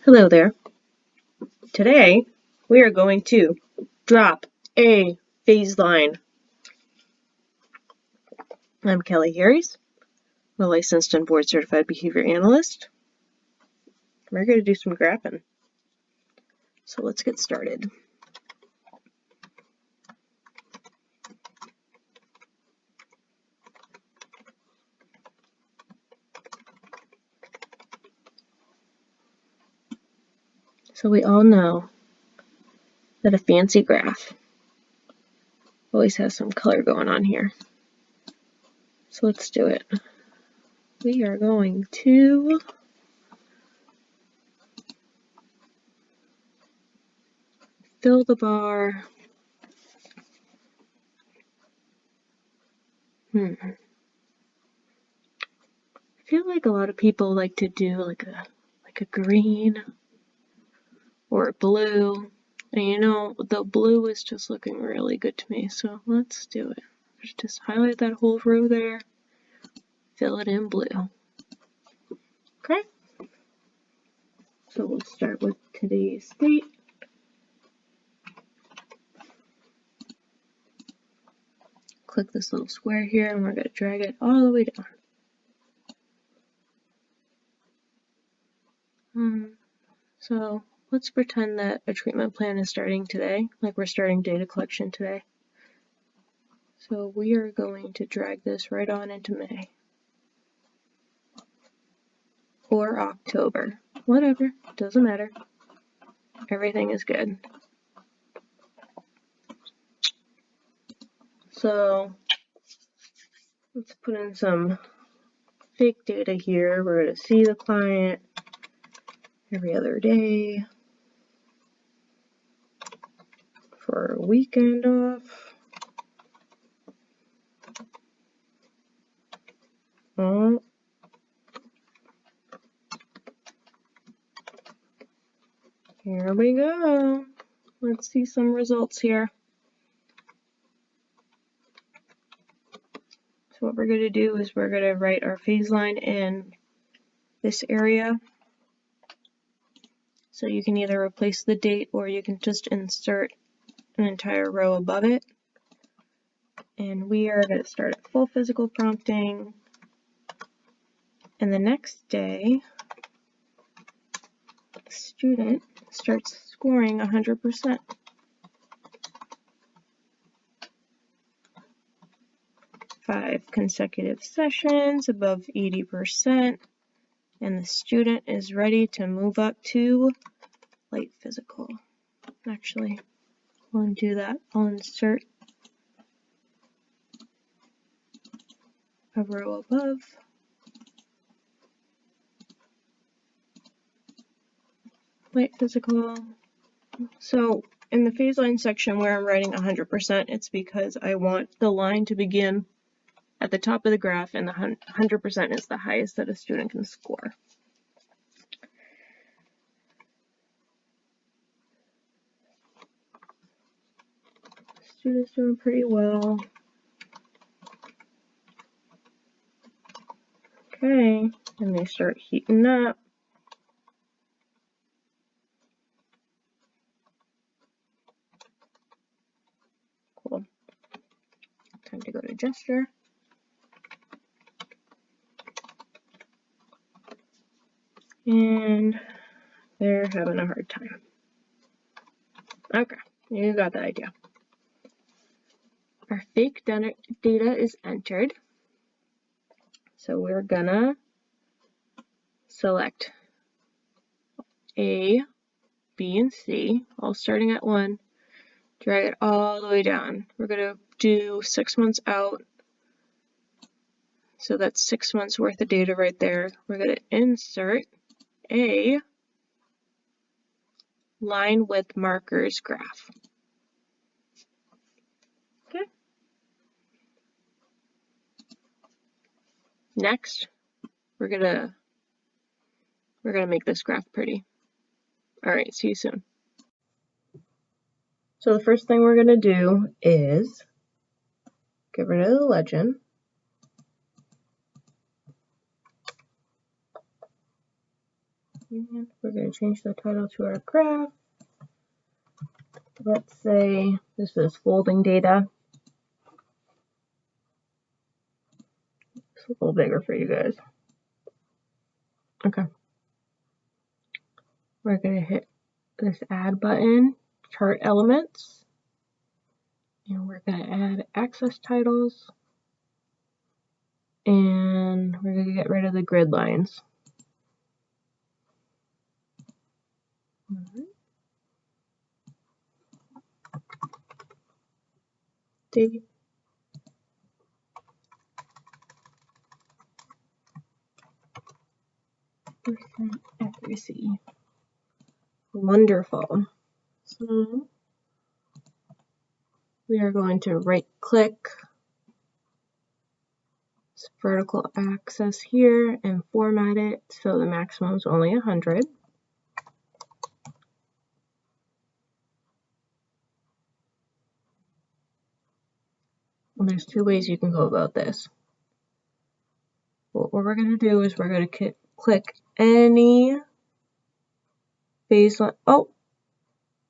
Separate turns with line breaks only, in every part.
Hello there. Today we are going to drop a phase line. I'm Kelly Harris, a licensed and board certified behavior analyst. We're going to do some graphing. So let's get started. So we all know that a fancy graph always has some color going on here. So let's do it. We are going to fill the bar. I feel like a lot of people like to do like a green or a blue. And you know, the blue is just looking really good to me, so let's do it. Just highlight that whole row there, fill it in blue. Okay? So we'll start with today's date. Click this little square here, and we're going to drag it all the way down. So let's pretend that a treatment plan is starting today, like we're starting data collection today. So we are going to drag this right on into May. Or October. Whatever, doesn't matter. Everything is good. So let's put in some fake data here. We're going to see the client every other day for a weekend off. Oh. Here we go. Let's see some results here. So what we're going to do is we're going to write our phase line in this area. So you can either replace the date or you can just insert an entire row above it. And we are going to start at full physical prompting. And the next day, the student starts scoring 100%. Five consecutive sessions above 80%. And the student is ready to move up to light physical. Actually, I'll undo that. I'll insert a row above. Light physical. So in the phase line section where I'm writing 100%, it's because I want the line to begin at the top of the graph, and the 100% is the highest that a student can score. The student's doing pretty well. Okay, and they start heating up. Cool. Time to go to gesture. And they're having a hard time. Okay, you got the idea. Our fake data is entered. So we're gonna select A, B, and C, all starting at 1, drag it all the way down. We're gonna do 6 months out. So that's 6 months worth of data right there. We're gonna insert a line with markers graph. Okay. Next, we're gonna make this graph pretty. All right, see you soon. So the first thing we're gonna do is get rid of the legend. And we're going to change the title to our graph. Let's say this is folding data. It's a little bigger for you guys. Okay. We're going to hit this add button, chart elements, and we're going to add access titles, and we're going to get rid of the grid lines. All right. Dig. Percent accuracy. Wonderful. So we are going to right click this vertical axis here and format it so the maximum is only 100. And there's two ways you can go about this. What we're going to do is we're going to click any phase line. Oh,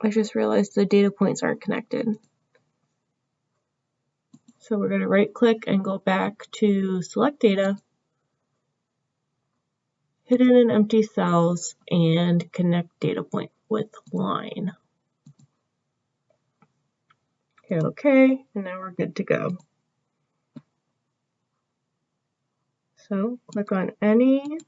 I just realized the data points aren't connected. So we're going to right click and go back to select data, hidden and empty cells, and connect data point with line. Hit OK, and now we're good to go. So click on any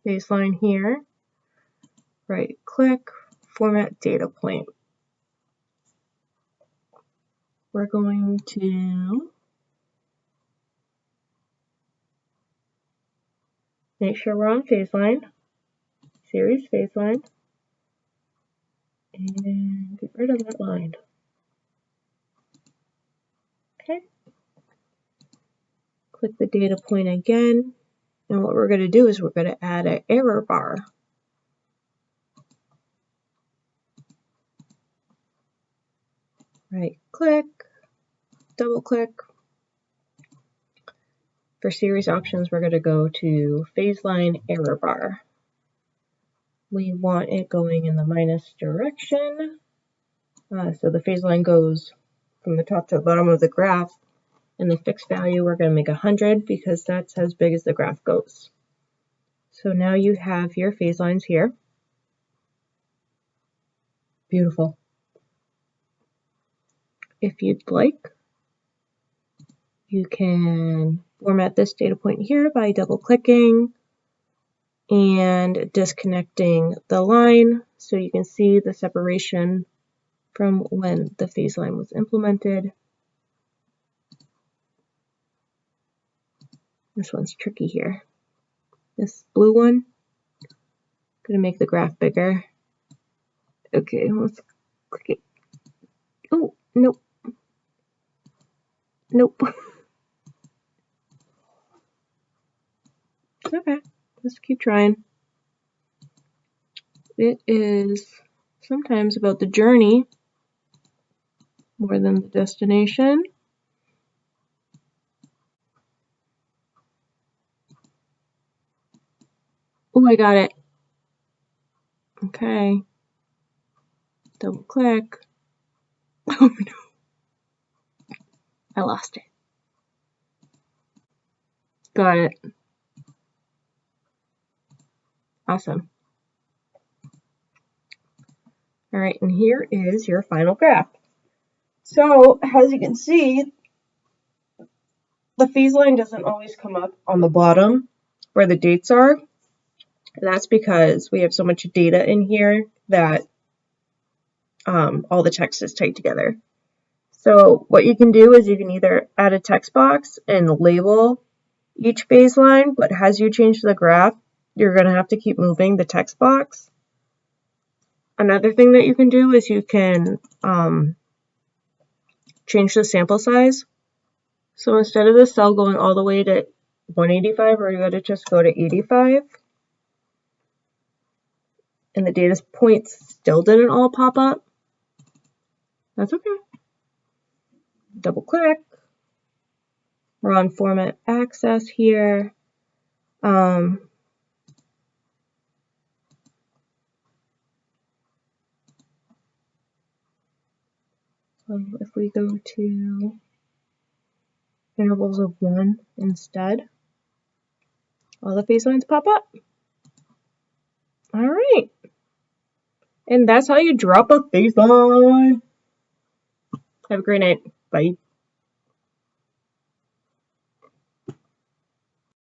baseline here, right click, format data point. We're going to make sure we're on phase line, series phase line, and get rid of that line. Okay. Click the data point again, and what we're going to do is we're going to add an error bar. Right click, double click. For series options, we're going to go to phase line error bar. We want it going in the minus direction. So the phase line goes from the top to the bottom of the graph, and the fixed value we're going to make 100 because that's as big as the graph goes. So now you have your phase lines here. Beautiful. If you'd like, you can format this data point here by double clicking and disconnecting the line so you can see the separation from when the phase line was implemented. This one's tricky here. This blue one, I'm gonna make the graph bigger. Okay, let's click it. Oh, nope. Nope. Okay, let's keep trying. It is sometimes about the journey more than the destination. Oh, I got it. Okay. Double click. Oh no. I lost it. Got it. Awesome. All right, and here is your final graph. So, as you can see, the phase line doesn't always come up on the bottom where the dates are. And that's because we have so much data in here that all the text is tied together. So what you can do is you can either add a text box and label each phase line, but as you change the graph, you're going to have to keep moving the text box. Another thing that you can do is you can change the sample size. So instead of the cell going all the way to 185, we're going to just go to 85. And the data points still didn't all pop up. That's okay. Double click. We're on format access here. If we go to intervals of 1 instead, all the phase lines pop up. All right. And that's how you drop a phase line. Have a great night. Bye.